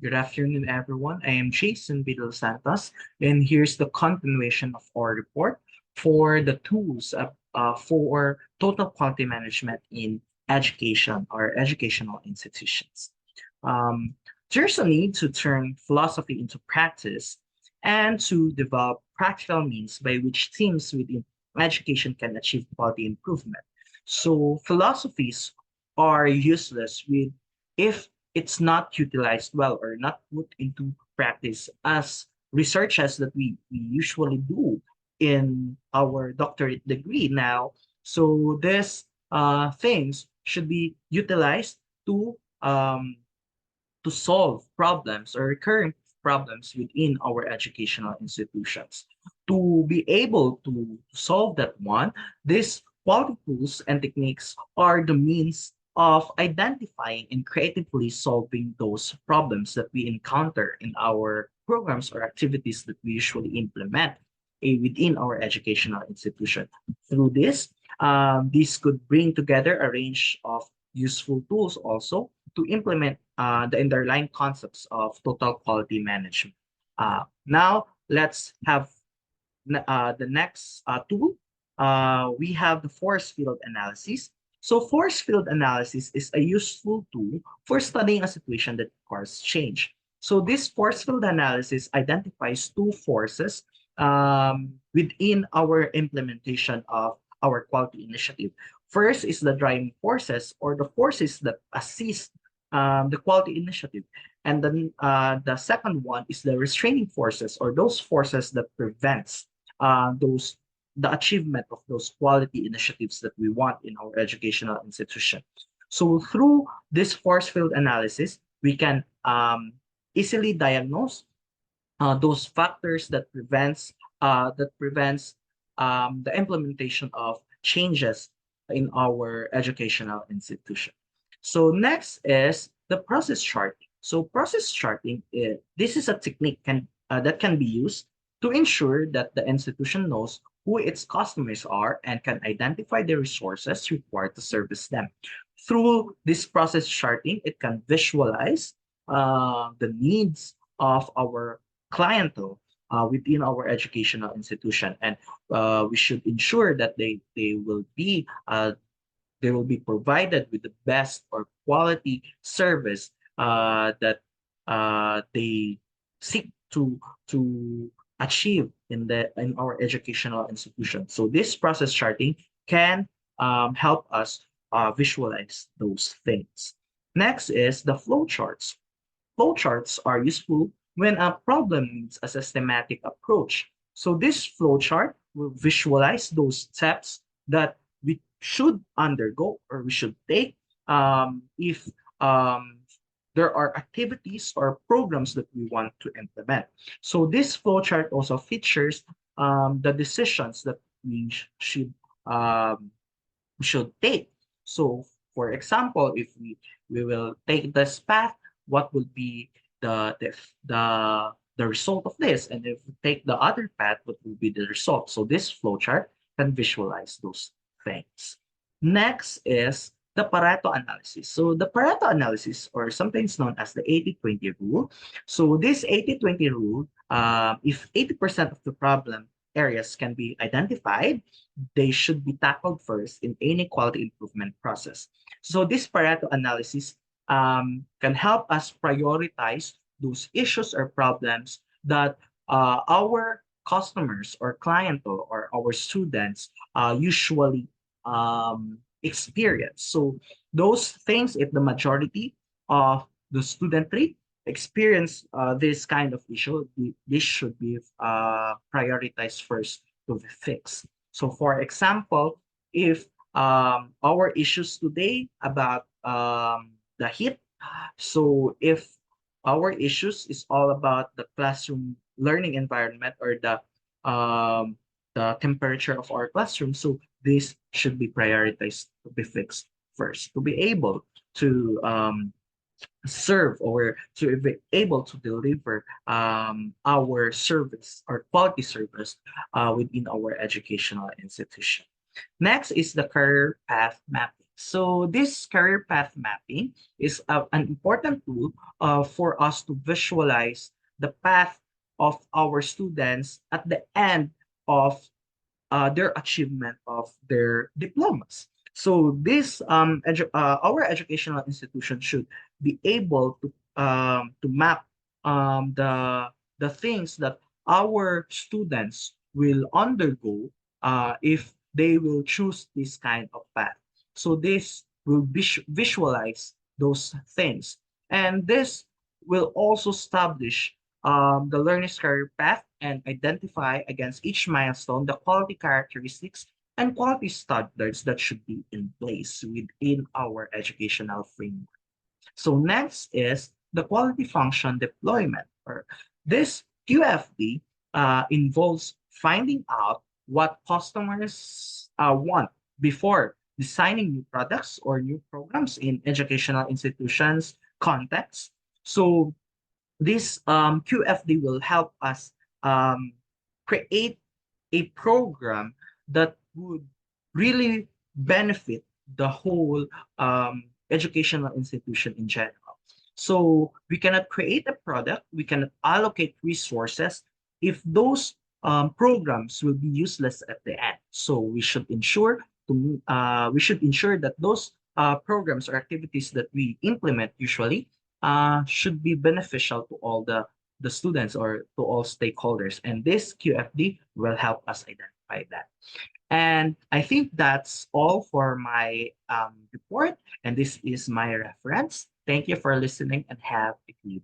Good afternoon, everyone. I am Jason Santos, and here's the continuation of our report for the tools for total quality management in education or educational institutions. Um, there's a need to turn philosophy into practice and to develop practical means by which teams within education can achieve quality improvement. So philosophies are useless with if it's not utilized well or not put into practice as researches that we usually do in our doctorate degree now. So these things should be utilized to um, to solve problems or recurrent problems within our educational institutions. To be able to solve that one, these quality tools and techniques are the means of identifying and creatively solving those problems that we encounter in our programs or activities that we usually implement within our educational institution. Through this could bring together a range of useful tools also to implement the underlying concepts of total quality management. Now, let's have the next tool. We have the force field analysis. So force field analysis is a useful tool for studying a situation that requires change. So this force field analysis identifies two forces within our implementation of our quality initiative. First is the driving forces or the forces that assist the quality initiative. And then the second one is the restraining forces or those forces that prevents those the achievement of those quality initiatives that we want in our educational institution. So through this force field analysis, we can easily diagnose those factors that prevents the implementation of changes in our educational institution. So next is the process charting. So process charting, this is a technique that can be used to ensure that the institution knows who its customers are and can identify the resources required to service them. Through this process charting, it can visualize the needs of our clientele within our educational institution, and we should ensure that they will be provided with the best or quality service that they seek to achieve in our educational institution. So this process charting can help us visualize those things. Next is the flow charts. Flowcharts are useful when a problem needs a systematic approach. So this flowchart will visualize those steps that we should undergo or we should take if um, there are activities or programs that we want to implement. So this flowchart also features the decisions that um, we should take. So, for example, if we will take this path, what will be the result of this? And if we take the other path, what will be the result? So this flowchart can visualize those things. Next is the Pareto analysis. So the Pareto analysis, or sometimes known as the 80-20 rule. So this 80-20 rule, if 80% of the problem areas can be identified, they should be tackled first in any quality improvement process. So this Pareto analysis can help us prioritize those issues or problems that our customers or clientele or our students usually experience. So those things, if the majority of the studentry experience this kind of issue, this should be prioritized first to be fixed. So for example, if our issues today about the heat, so if our issues is all about the classroom learning environment or the temperature of our classroom, so this should be prioritized to be fixed first to be able to serve or to be able to deliver our service or quality service within our educational institution. Next is the career path mapping. So this career path mapping is an important tool for us to visualize the path of our students at the end of their achievement of their diplomas. So this our educational institution should be able to map the things that our students will undergo if they will choose this kind of path. So this will visualize those things, and this will also establish the learner's career path and identify against each milestone the quality characteristics and quality standards that should be in place within our educational framework. So next is the quality function deployment. Or this QFD involves finding out what customers want before designing new products or new programs in educational institutions context. So this QFD will help us um, create a program that would really benefit the whole educational institution in general. So we cannot create a product, we cannot allocate resources if those programs will be useless at the end. So we should ensure that those programs or activities that we implement usually should be beneficial to all the students or to all stakeholders. And this QFD will help us identify that. And I think that's all for my report. And this is my reference. Thank you for listening and have a good